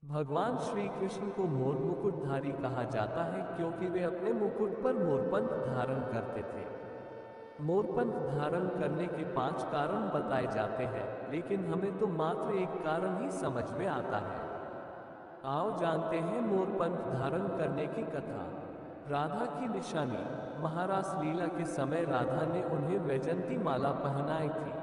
भगवान श्री कृष्ण को मोर मुकुटधारी कहा जाता है क्योंकि वे अपने मुकुट पर मोरपंख धारण करते थे। मोरपंख धारण करने के 5 कारण बताए जाते हैं, लेकिन हमें तो मात्र एक कारण ही समझ में आता है। आओ जानते हैं मोरपंख धारण करने की कथा। राधा की निशानी। महारास लीला के समय राधा ने उन्हें वैजंती माला पहनाई थी।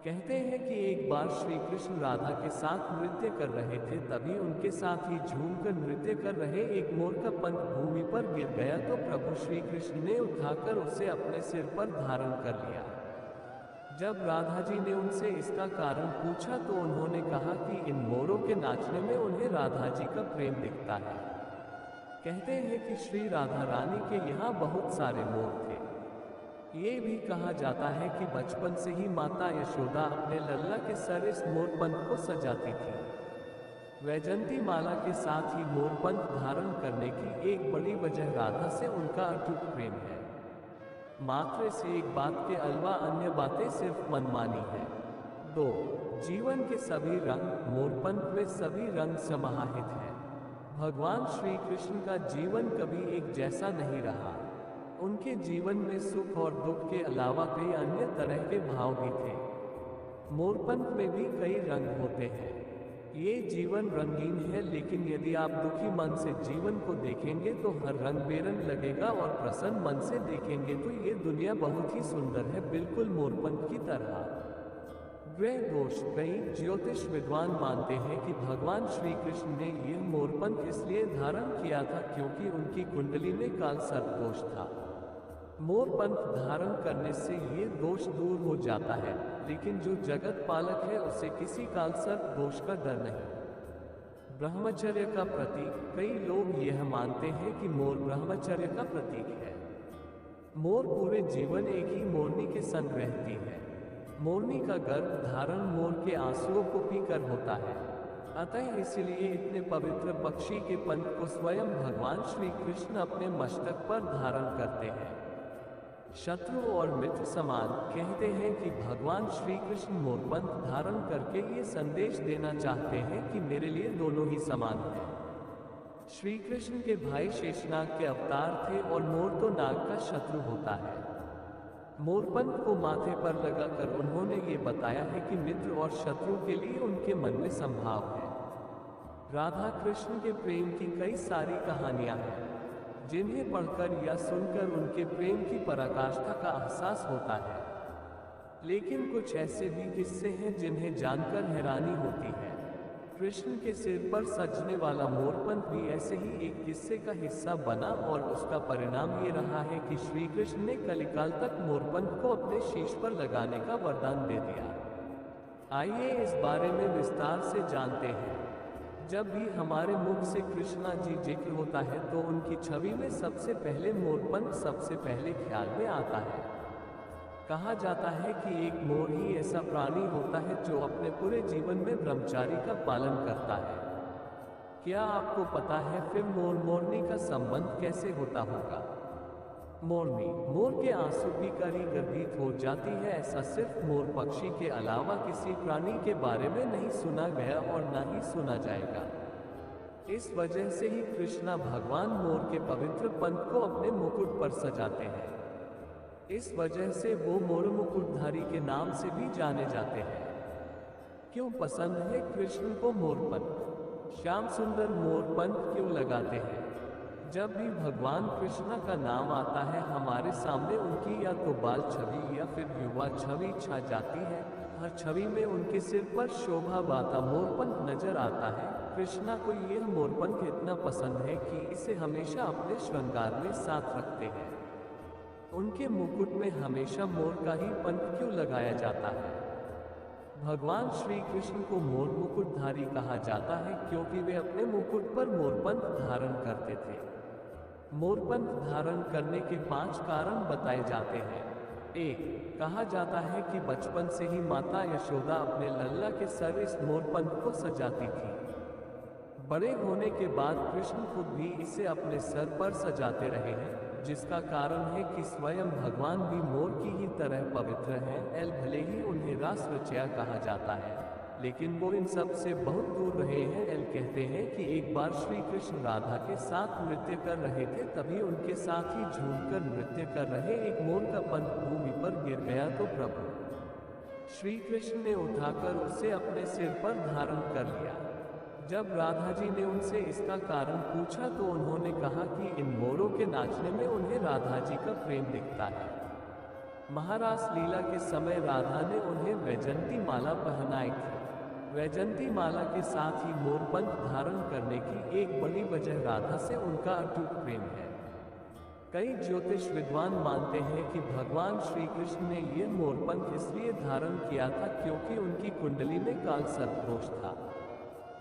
कहते हैं कि एक बार श्री कृष्ण राधा के साथ नृत्य कर रहे थे, तभी उनके साथ ही झूमकर नृत्य कर रहे एक मोर का पंख भूमि पर गिर गया तो प्रभु श्री कृष्ण ने उठाकर उसे अपने सिर पर धारण कर लिया। जब राधा जी ने उनसे इसका कारण पूछा तो उन्होंने कहा कि इन मोरों के नाचने में उन्हें राधा जी का प्रेम दिखता है। कहते हैं कि श्री राधा रानी के यहाँ बहुत सारे मोर थे। ये भी कहा जाता है कि बचपन से ही माता यशोदा अपने लल्ला के सर इस मोरपंख को सजाती थी। वैजंती माला के साथ ही मोरपंख धारण करने की एक बड़ी वजह राधा से उनका अटूट प्रेम है। मात्र से एक बात के अलावा अन्य बातें सिर्फ मनमानी है। 2. जीवन के सभी रंग। मोरपंख में सभी रंग समाहित हैं। भगवान श्री कृष्ण का जीवन कभी एक जैसा नहीं रहा। उनके जीवन में सुख और दुख के अलावा कई अन्य तरह के भाव भी थे। मोरपंख में भी कई रंग होते हैं। ये जीवन रंगीन है, लेकिन यदि आप दुखी मन से जीवन को देखेंगे तो हर रंग बेरंग लगेगा और प्रसन्न मन से देखेंगे तो ये दुनिया बहुत ही सुंदर है, बिल्कुल मोरपंख की तरह। ग्रह दोष। कई ज्योतिष विद्वान मानते हैं कि भगवान श्री कृष्ण ने यह मोरपंख इसलिए धारण किया था क्योंकि उनकी कुंडली में काल सर्प दोष था। मोरपंख धारण करने से ये दोष दूर हो जाता है, लेकिन जो जगत पालक है उसे किसी काल सर्प दोष का डर नहीं। ब्रह्मचर्य का प्रतीक। कई लोग यह मानते हैं कि मोर ब्रह्मचर्य का प्रतीक है। मोर पूरे जीवन एक ही मोरनी के संग रहती है। मोरनी का गर्भ धारण मोर के आंसुओं को पीकर होता है, अतः इसलिए इतने पवित्र पक्षी के पंख को स्वयं भगवान श्री कृष्ण अपने मस्तक पर धारण करते हैं। शत्रु और मित्र समान। कहते हैं कि भगवान श्री कृष्ण मोरपंख धारण करके ये संदेश देना चाहते हैं कि मेरे लिए दोनों ही समान हैं। श्री कृष्ण के भाई शेषनाग के अवतार थे और मोर तो नाग का शत्रु होता है। मोरपंख को माथे पर लगाकर उन्होंने ये बताया है कि मित्र और शत्रु के लिए उनके मन में संभाव है। राधा कृष्ण के प्रेम की कई सारी कहानियां हैं, जिन्हें पढ़कर या सुनकर उनके प्रेम की पराकाष्ठा का एहसास होता है। लेकिन कुछ ऐसे भी किस्से हैं जिन्हें जानकर हैरानी होती है। कृष्ण के सिर पर सजने वाला मोरपंख भी ऐसे ही एक किस्से का हिस्सा बना और उसका परिणाम ये रहा है कि श्री कृष्ण ने कलिकाल तक मोरपंख को अपने शीश पर लगाने का वरदान दे दिया। आइए इस बारे में विस्तार से जानते हैं। जब भी हमारे मुख से कृष्णा जी जिक्र होता है तो उनकी छवि में सबसे पहले मोरपंख सबसे पहले ख्याल में आता है। कहा जाता है कि एक मोर ही ऐसा प्राणी होता है जो अपने पूरे जीवन में ब्रह्मचारी का पालन करता है। क्या आपको पता है फिर मोर मोरनी का संबंध कैसे होता होगा? मोरनी मोर के आंसू पीकर ही गर्भित हो जाती है, ऐसा सिर्फ मोर पक्षी के अलावा किसी प्राणी के बारे में नहीं सुना गया और ना ही सुना जाएगा। इस वजह से ही कृष्णा भगवान मोर के पवित्र पंख को अपने मुकुट पर सजाते हैं। इस वजह से वो मोर मुकुटधारी के नाम से भी जाने जाते हैं। क्यों पसंद है कृष्ण को मोरपंख? श्याम सुंदर मोरपंख क्यों लगाते हैं? जब भी भगवान कृष्णा का नाम आता है हमारे सामने उनकी या तो बाल छवि या फिर युवा छवि छा जाती है। हर छवि में उनके सिर पर शोभा पाता मोरपंख नजर आता है। कृष्णा को यह मोरपंख इतना पसंद है कि इसे हमेशा अपने श्रृंगार में साथ रखते हैं। उनके मुकुट में हमेशा मोर का ही पंख क्यों लगाया जाता है? भगवान श्री कृष्ण को मोर मुकुटधारी कहा जाता है क्योंकि वे अपने मुकुट पर मोरपंख धारण करते थे। मोरपंख धारण करने के 5 कारण बताए जाते हैं। 1. कहा जाता है कि बचपन से ही माता यशोदा अपने लल्ला के सर इस मोरपंख को सजाती थी। बड़े होने के बाद कृष्ण खुद भी इसे अपने सर पर सजाते रहे हैं, जिसका कारण है कि स्वयं भगवान भी मोर की ही तरह पवित्र हैं, भले ही उन्हें रास रचया कहा जाता है। लेकिन वो इन सब से बहुत दूर रहे हैं। एल कहते हैं कि एक बार श्री कृष्ण राधा के साथ नृत्य कर रहे थे, तभी उनके साथ ही झूमकर नृत्य कर रहे एक मोर का पंख भूमि पर गिर गया तो प्रभु श्री कृष्ण ने उठाकर उसे अपने सिर पर धारण कर लिया। जब राधा जी ने उनसे इसका कारण पूछा तो उन्होंने कहा कि इन मोरों के नाचने में उन्हें राधा जी का प्रेम दिखता है। महारास लीला के समय राधा ने उन्हें वैजंती माला पहनाई थी। वैजंती माला के साथ ही मोरपंख धारण करने की एक बड़ी वजह राधा से उनका अटूट प्रेम है। कई ज्योतिष विद्वान मानते हैं कि भगवान श्री कृष्ण ने ये मोरपंख इसलिए धारण किया था क्योंकि उनकी कुंडली में कालसर्प दोष था।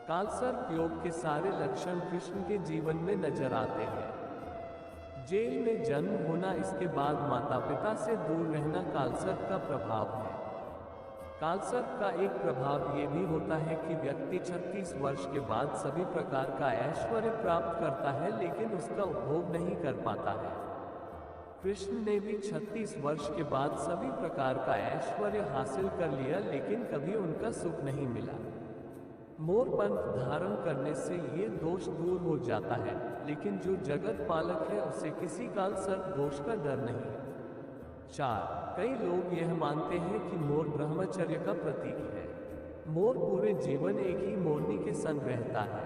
कालसर्प योग के सारे लक्षण कृष्ण के जीवन में नजर आते हैं। जेल में जन्म होना, इसके बाद माता पिता से दूर रहना कालसर्प का प्रभाव है। कालसर्प का एक प्रभाव ये भी होता है कि व्यक्ति 36 वर्ष के बाद सभी प्रकार का ऐश्वर्य प्राप्त करता है, लेकिन उसका उपभोग नहीं कर पाता है। कृष्ण ने भी 36 वर्ष के बाद सभी प्रकार का ऐश्वर्य हासिल कर लिया, लेकिन कभी उनका सुख नहीं मिला। मोरपंख धारण करने से ये दोष दूर हो जाता है, लेकिन जो जगत पालक है उसे किसी कालसर्प दोष का डर नहीं। 4. कई लोग यह मानते हैं कि मोर ब्रह्मचर्य का प्रतीक है। मोर पूरे जीवन एक ही मोरनी के संग रहता है।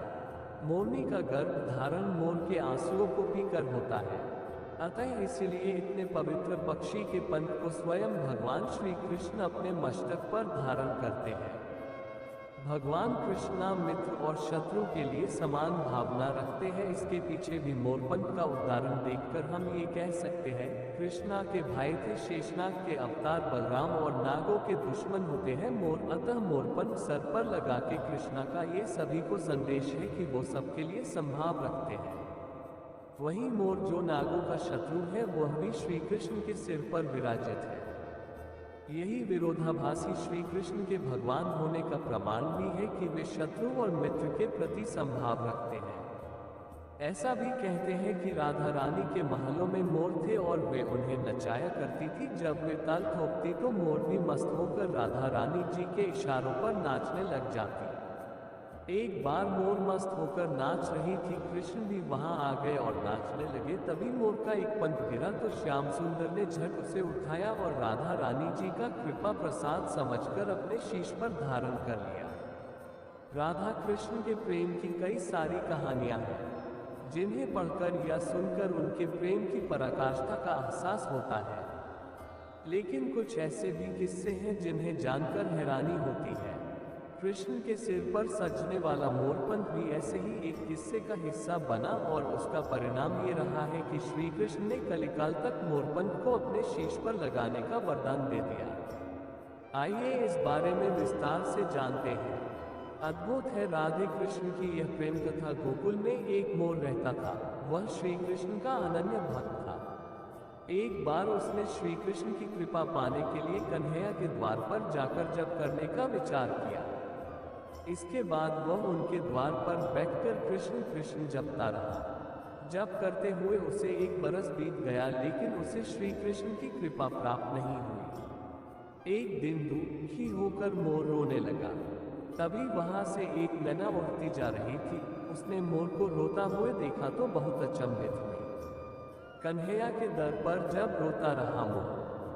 मोरनी का गर्भ धारण मोर के आंसुओं को पीकर होता है। अतः इसलिए इतने पवित्र पक्षी के पंख को स्वयं भगवान श्री कृष्ण अपने मस्तक पर धारण करते हैं। भगवान कृष्णा मित्र और शत्रु के लिए समान भावना रखते हैं। इसके पीछे भी मोरपंख का उदाहरण देखकर हम ये कह सकते हैं, कृष्णा के भाई थे शेषनाग के अवतार बलराम और नागों के दुश्मन होते हैं मोर। अतः मोरपंख सर पर लगा के कृष्णा का ये सभी को संदेश है कि वो सबके लिए संभाव रखते हैं। वही मोर जो नागों का शत्रु है, वह भी श्री कृष्ण के सिर पर विराजित है। यही विरोधाभासी श्री कृष्ण के भगवान होने का प्रमाण भी है कि वे शत्रु और मित्र के प्रति संभाव रखते हैं। ऐसा भी कहते हैं कि राधा रानी के महलों में मोर थे और वे उन्हें नचाया करती थी। जब वे ताल ठोकती तो मोर भी मस्त होकर राधा रानी जी के इशारों पर नाचने लग जाती। एक बार मोर मस्त होकर नाच रही थी, कृष्ण भी वहां आ गए और नाचने लगे। तभी मोर का एक पंख गिरा तो श्याम सुंदर ने झट उसे उठाया और राधा रानी जी का कृपा प्रसाद समझकर अपने शीश पर धारण कर लिया। राधा कृष्ण के प्रेम की कई सारी कहानियां हैं, जिन्हें पढ़कर या सुनकर उनके प्रेम की पराकाष्ठा का एहसास होता है। लेकिन कुछ ऐसे भी किस्से हैं जिन्हें जानकर हैरानी होती है। कृष्ण के सिर पर सजने वाला मोरपंख भी ऐसे ही एक किस्से का हिस्सा बना और उसका परिणाम ये रहा है कि श्री कृष्ण ने कलिकाल तक मोरपंख को अपने शीश पर लगाने का वरदान दे दिया। आइए इस बारे में विस्तार से जानते हैं। अद्भुत है राधे कृष्ण की यह प्रेम कथा। गोकुल में एक मोर रहता था, वह श्री कृष्ण का अनन्य भक्त था। एक बार उसने श्री कृष्ण की कृपा पाने के लिए कन्हैया के द्वार पर जाकर जप करने का विचार किया। इसके बाद वह उनके द्वार पर बैठकर कृष्ण कृष्ण जपता रहा। जप करते हुए उसे 1 बरस बीत गया, लेकिन उसे श्री कृष्ण की कृपा प्राप्त नहीं हुई। एक दिन दुखी होकर मोर रोने लगा। तभी वहां से एक मैना उड़ती जा रही थी। उसने मोर को रोता हुए देखा तो बहुत अचंभित हुई। कन्हैया के दर पर जब रोता रहा मोर,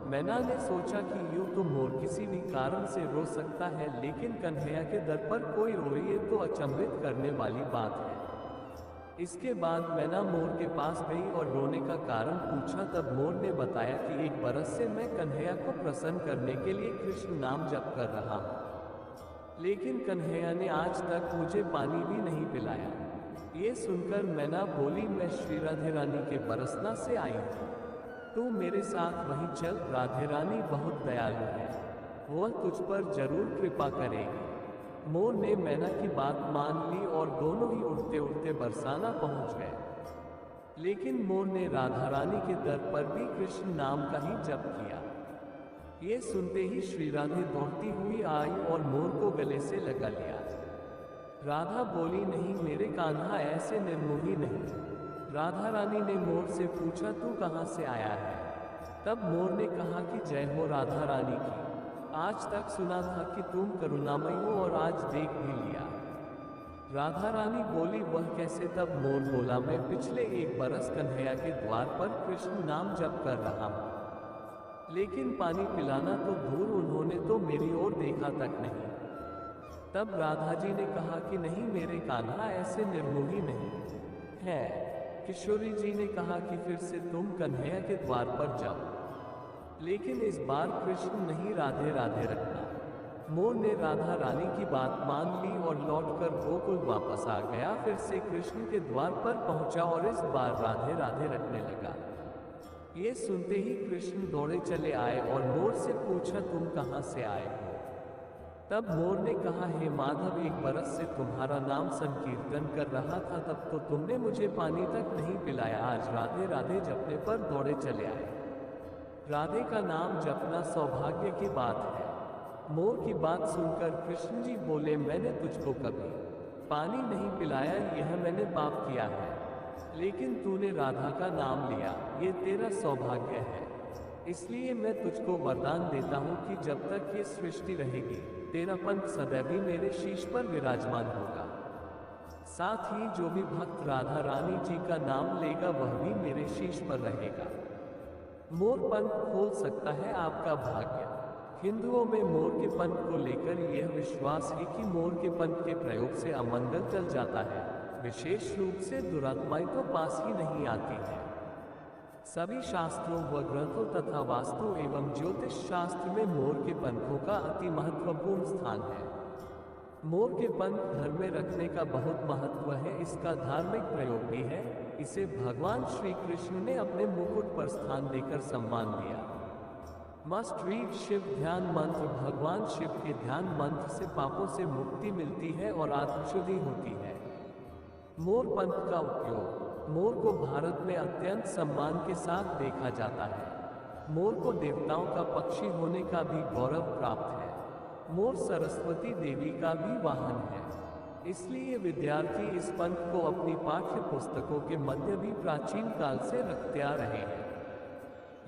मैना ने सोचा कि यूं तो मोर किसी भी कारण से रो सकता है, लेकिन कन्हैया के दर पर कोई रोए ये तो अचंभित करने वाली बात है। इसके बाद मैना मोर के पास गई और रोने का कारण पूछा। तब मोर ने बताया कि 1 बरस से मैं कन्हैया को प्रसन्न करने के लिए कृष्ण नाम जप कर रहा हूँ, लेकिन कन्हैया ने आज तक मुझे पानी भी नहीं पिलाया। ये सुनकर मैना बोली, मैं श्री राधे रानी के बरसना से आई हूँ, तू मेरे साथ वहीं चल। राधे रानी बहुत दयालु है, वह तुझ पर जरूर कृपा करेगी। मोर ने मैना की बात मान ली और दोनों ही उड़ते उड़ते बरसाना पहुंच गए। लेकिन मोर ने राधा रानी के दर पर भी कृष्ण नाम का ही जप किया। ये सुनते ही श्री राधे दौड़ती हुई आई और मोर को गले से लगा लिया। राधा बोली, नहीं मेरे कान्हा, ऐसे निर्मोही नहीं। राधा रानी ने मोर से पूछा, तू कहाँ से आया है? तब मोर ने कहा कि जय हो राधा रानी की, आज तक सुना था कि तुम करुणामयी हो और आज देख भी लिया। राधा रानी बोली, वह कैसे? तब मोर बोला, मैं पिछले 1 बरस कन्हैया के द्वार पर कृष्ण नाम जप कर रहा हूँ, लेकिन पानी पिलाना तो दूर, उन्होंने तो मेरी ओर देखा तक नहीं। तब राधा जी ने कहा कि नहीं मेरे कान्हा, ऐसे निर्मोही नहीं है। किशोरी जी ने कहा कि फिर से तुम कन्हैया के द्वार पर जाओ, लेकिन इस बार कृष्ण नहीं, राधे राधे रखना। मोर ने राधा रानी की बात मान ली और लौटकर गोकुल वापस आ गया। फिर से कृष्ण के द्वार पर पहुंचा और इस बार राधे राधे रखने लगा। ये सुनते ही कृष्ण दौड़े चले आए और मोर से पूछा, तुम कहाँ से आए हो? तब मोर ने कहा, हे माधव, 1 बरस से तुम्हारा नाम संकीर्तन कर रहा था, तब तो तुमने मुझे पानी तक नहीं पिलाया, आज राधे राधे जपने पर दौड़े चले आए। राधे का नाम जपना सौभाग्य की बात है। मोर की बात सुनकर कृष्ण जी बोले, मैंने तुझको कभी पानी नहीं पिलाया, यह मैंने पाप किया है, लेकिन तूने राधा का नाम लिया, ये तेरा सौभाग्य है। इसलिए मैं तुझको वरदान देता हूँ कि जब तक ये सृष्टि रहेगी, तेरा पंथ सदैव ही मेरे शीश पर विराजमान होगा। साथ ही जो भी भक्त राधा रानी जी का नाम लेगा, वह भी मेरे शीश पर रहेगा। मोर पंख खोल सकता है आपका भाग्य। हिंदुओं में मोर के पंख को लेकर यह विश्वास है कि मोर के पंख के प्रयोग से अमंगल टल जाता है, विशेष रूप से दुरात्माएं तो पास ही नहीं आती है। सभी शास्त्रों व ग्रंथों तथा वास्तु एवं ज्योतिष शास्त्र में मोर के पंखों का अति महत्वपूर्ण स्थान है। मोर के पंख घर में रखने का बहुत महत्व है, इसका धार्मिक प्रयोग भी है। इसे भगवान श्री कृष्ण ने अपने मुकुट पर स्थान देकर सम्मान दिया। मस्ट रीड शिव ध्यान मंत्र। भगवान शिव के ध्यान मंत्र से पापों से मुक्ति मिलती है और आत्मशुद्धि होती है। मोर पंख का उपयोग। मोर को भारत में अत्यंत सम्मान के साथ देखा जाता है। मोर को देवताओं का पक्षी होने का भी गौरव प्राप्त है। मोर सरस्वती देवी का भी वाहन है, इसलिए विद्यार्थी इस पंख को अपनी पाठ्य पुस्तकों के मध्य भी प्राचीन काल से रखते आ रहे हैं।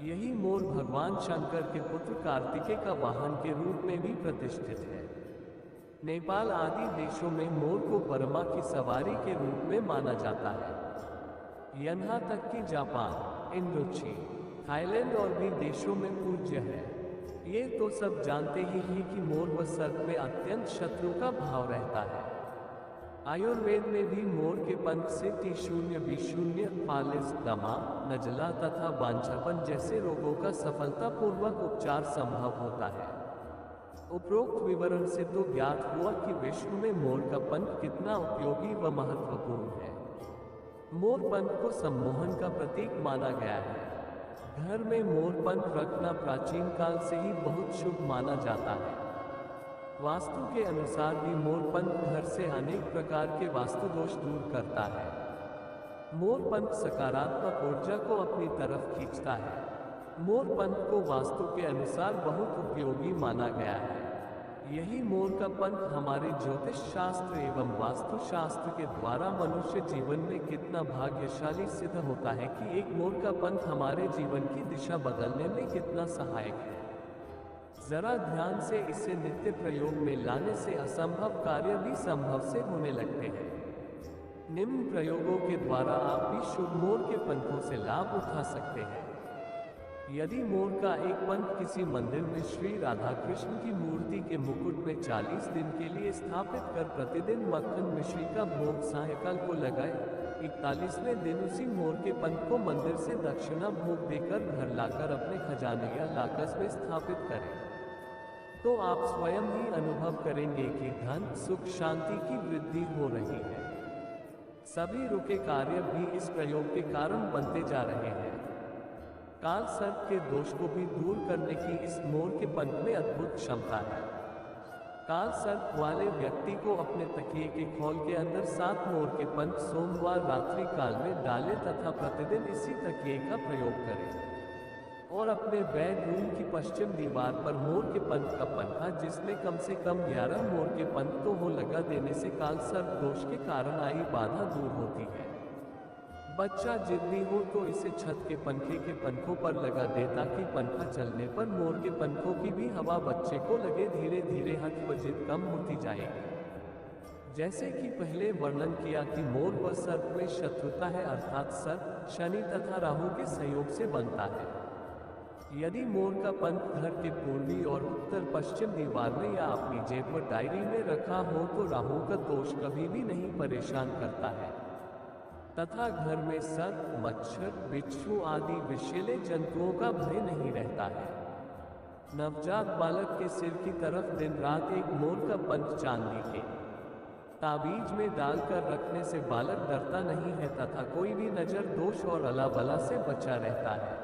यही मोर भगवान शंकर के पुत्र कार्तिकेय का वाहन के रूप में भी प्रतिष्ठित है। नेपाल आदि देशों में मोर को बर्मा की सवारी के रूप में माना जाता है। यहाँ तक कि जापान, इंडोचीन, थाईलैंड और भी देशों में पूज्य है। ये तो सब जानते ही हैं कि मोर व सर्प में अत्यंत शत्रु का भाव रहता है। आयुर्वेद में भी मोर के पंख से T0, B0, फालिस, दमा, नजला तथा बांझापन जैसे रोगों का सफलतापूर्वक उपचार संभव होता है। उपरोक्त विवरण से तो ज्ञात हुआ कि विश्व में मोर का पंख कितना उपयोगी व महत्वपूर्ण है। मोर पंख को सम्मोहन का प्रतीक माना गया है। घर में मोर पंख रखना प्राचीन काल से ही बहुत शुभ माना जाता है। वास्तु के अनुसार भी मोर पंख घर से अनेक प्रकार के वास्तु दोष दूर करता है। मोर पंख सकारात्मक ऊर्जा को अपनी तरफ खींचता है। मोर पंख को वास्तु के अनुसार बहुत उपयोगी माना गया है। यही मोर का पंख हमारे ज्योतिष शास्त्र एवं वास्तु शास्त्र के द्वारा मनुष्य जीवन में कितना भाग्यशाली सिद्ध होता है कि एक मोर का पंख हमारे जीवन की दिशा बदलने में कितना सहायक है। जरा ध्यान से इसे नित्य प्रयोग में लाने से असंभव कार्य भी संभव से होने लगते हैं। निम्न प्रयोगों के द्वारा आप भी शुभ मोर के पंखों से लाभ उठा सकते हैं। यदि मोर का एक पंख किसी मंदिर में श्री राधा कृष्ण की मूर्ति के मुकुट में 40 दिन के लिए स्थापित कर प्रतिदिन मक्खन मिश्री का भोग सायंकाल को लगाए, 41वें दिन उसी मोर के पंख को मंदिर से दक्षिणा भोग देकर घर लाकर अपने खजाने या लाकस में स्थापित करें, तो आप स्वयं ही अनुभव करेंगे कि धन, सुख, शांति की वृद्धि हो रही है। सभी रुके कार्य भी इस प्रयोग के कारण बनते जा रहे हैं। काल सर्प के दोष को भी दूर करने की इस मोर के पंख में अद्भुत क्षमता है। काल सर्प वाले व्यक्ति को अपने तकिए के खोल के अंदर 7 मोर के पंख सोमवार रात्रि काल में डालें तथा प्रतिदिन इसी तकिए का प्रयोग करें और अपने बेडरूम की पश्चिम दीवार पर मोर के पंख का पंखा, जिसमें कम से कम 11 मोर के पंख तो हो, लगा देने से काल सर्प दोष के कारण आई बाधा दूर होती है। बच्चा जिद्दी हो तो इसे छत के पंखे के पंखों पर लगा दे ताकि पंखा चलने पर मोर के पंखों की भी हवा बच्चे को लगे। धीरे धीरे हठ व जिद कम होती जाएगी। जैसे कि पहले वर्णन किया कि मोर व सर्प में शत्रुता है, अर्थात सर्प शनि तथा राहु के सहयोग से बनता है। यदि मोर का पंख घर के पूर्वी और उत्तर पश्चिम दीवार में या अपनी जेब व डायरी में रखा हो तो राहु का दोष कभी भी नहीं परेशान करता है तथा घर में सर्प, मच्छर, बिच्छू आदि विषैले जंतुओं का भय नहीं रहता है। नवजात बालक के सिर की तरफ दिन रात एक मोर का पंख चांदी के ताबीज में डालकर रखने से बालक डरता नहीं है तथा कोई भी नजर दोष और अला बला से बचा रहता है।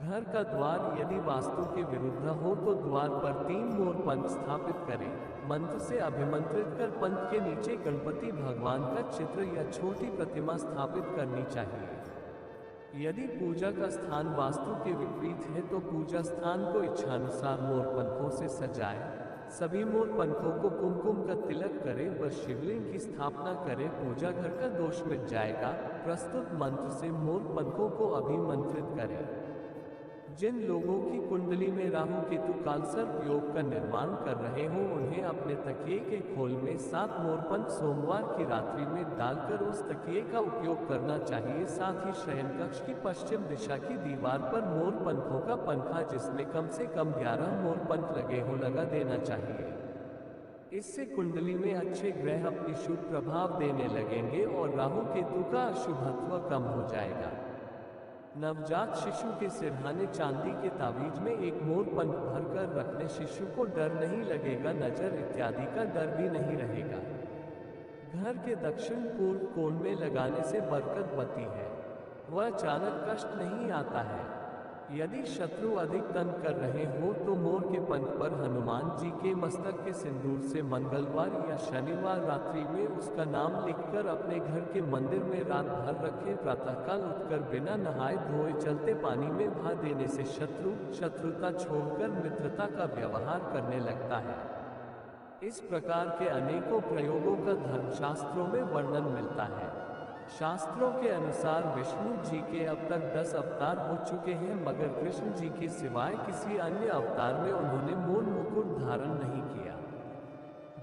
घर का द्वार यदि वास्तु के विरुद्ध हो तो द्वार पर 3 मोर पंख स्थापित करें। मंत्र से अभिमंत्रित कर पंख के नीचे गणपति भगवान का चित्र या छोटी प्रतिमा स्थापित करनी चाहिए। यदि पूजा का स्थान वास्तु के विपरीत है तो पूजा स्थान को इच्छानुसार मोर पंखों से सजाएं। सभी मोर पंखों को कुमकुम का तिलक करें व शिवलिंग की स्थापना करें। पूजा घर का दोष मिट जाएगा। प्रस्तुत मंत्र से मोर पंखों को अभिमंत्रित करें। जिन लोगों की कुंडली में राहु केतु कालसर्प योग का निर्माण कर रहे हो उन्हें अपने तकिए के खोल में 7 मोरपंख सोमवार की रात्रि में डालकर उस तकिए का उपयोग करना चाहिए। साथ ही शयन कक्ष की पश्चिम दिशा की दीवार पर मोर पंखों का पंखा जिसमें कम से कम 11 मोर पंख लगे हो लगा देना चाहिए। इससे कुंडली में अच्छे ग्रह अपनी शुभ प्रभाव देने लगेंगे और राहु केतु का अशुभत्व कम हो जाएगा। नवजात शिशु के सिरहाने चांदी के ताबीज में एक मोर पंख भरकर रखने शिशु को डर नहीं लगेगा, नजर इत्यादि का डर भी नहीं रहेगा। घर के दक्षिण पूर्व कोण में लगाने से बरकत बढ़ती है, वह अचानक कष्ट नहीं आता है। यदि शत्रु अधिक तंग कर रहे हो तो मोर के पंख पर हनुमान जी के मस्तक के सिंदूर से मंगलवार या शनिवार रात्रि में उसका नाम लिखकर अपने घर के मंदिर में रात भर रखें। प्रातःकाल उठकर बिना नहाए धोए चलते पानी में बहा देने से शत्रुता छोड़कर मित्रता का व्यवहार करने लगता है। इस प्रकार के अनेकों प्रयोगों का धर्मशास्त्रों में वर्णन मिलता है। शास्त्रों के अनुसार विष्णु जी के अब तक 10 अवतार हो चुके हैं, मगर कृष्ण जी के सिवाय किसी अन्य अवतार में उन्होंने मोर मुकुट धारण नहीं किया।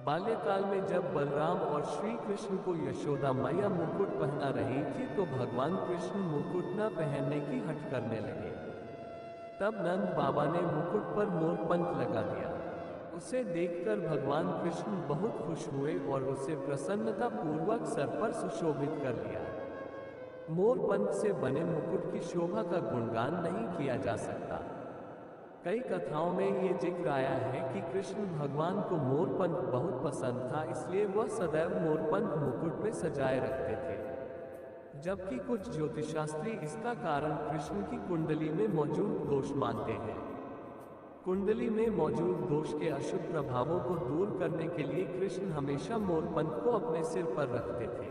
बाल्यकाल में जब बलराम और श्री कृष्ण को यशोदा मैया मुकुट पहना रही थी तो भगवान कृष्ण मुकुट न पहनने की हट करने लगे। तब नंद बाबा ने मुकुट पर मोर पंख लगा दिया। उसे देखकर भगवान कृष्ण बहुत खुश हुए और उसे प्रसन्नता पूर्वक सर पर सुशोभित कर लिया। मोर पंख से बने मुकुट की शोभा का गुणगान नहीं किया जा सकता। कई कथाओं में ये जिक्र आया है कि कृष्ण भगवान को मोर पंख बहुत पसंद था, इसलिए वह सदैव मोर पंख मुकुट में सजाए रखते थे। जबकि कुछ ज्योतिषशास्त्री इसका कारण कृष्ण की कुंडली में मौजूद दोष मानते हैं। कुंडली में मौजूद दोष के अशुभ प्रभावों को दूर करने के लिए कृष्ण हमेशा मोर पंख को अपने सिर पर रखते थे।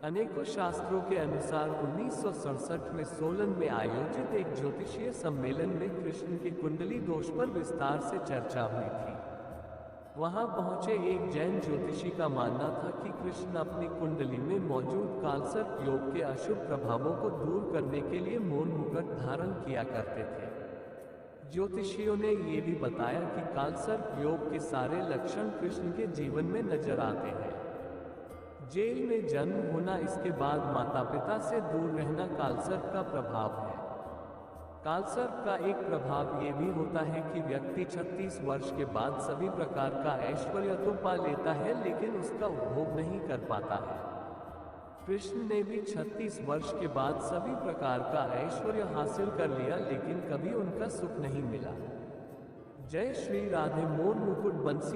अनेकों शास्त्रों के अनुसार 1967 में सोलन में आयोजित एक ज्योतिषीय सम्मेलन में कृष्ण की कुंडली दोष पर विस्तार से चर्चा हुई थी। वहां पहुंचे एक जैन ज्योतिषी का मानना था कि कृष्ण अपनी कुंडली में मौजूद कालसर्प योग के अशुभ प्रभावों को दूर करने के लिए मोर मुकुट धारण किया करते थे। ज्योतिषियों ने ये भी बताया कि कालसर्प योग के सारे लक्षण कृष्ण के जीवन में नजर आते हैं। जेल में जन्म होना, इसके बाद माता पिता से दूर रहना कालसर्प का प्रभाव है। कालसर्प का एक प्रभाव ये भी होता है कि व्यक्ति 36 वर्ष के बाद सभी प्रकार का ऐश्वर्य तो पा लेता है लेकिन उसका उपभोग नहीं कर पाता है। कृष्ण ने भी 36 वर्ष के बाद सभी प्रकार का ऐश्वर्य हासिल कर लिया लेकिन कभी उनका सुख नहीं मिला। जय श्री राधे। मोर मुकुट बंसी।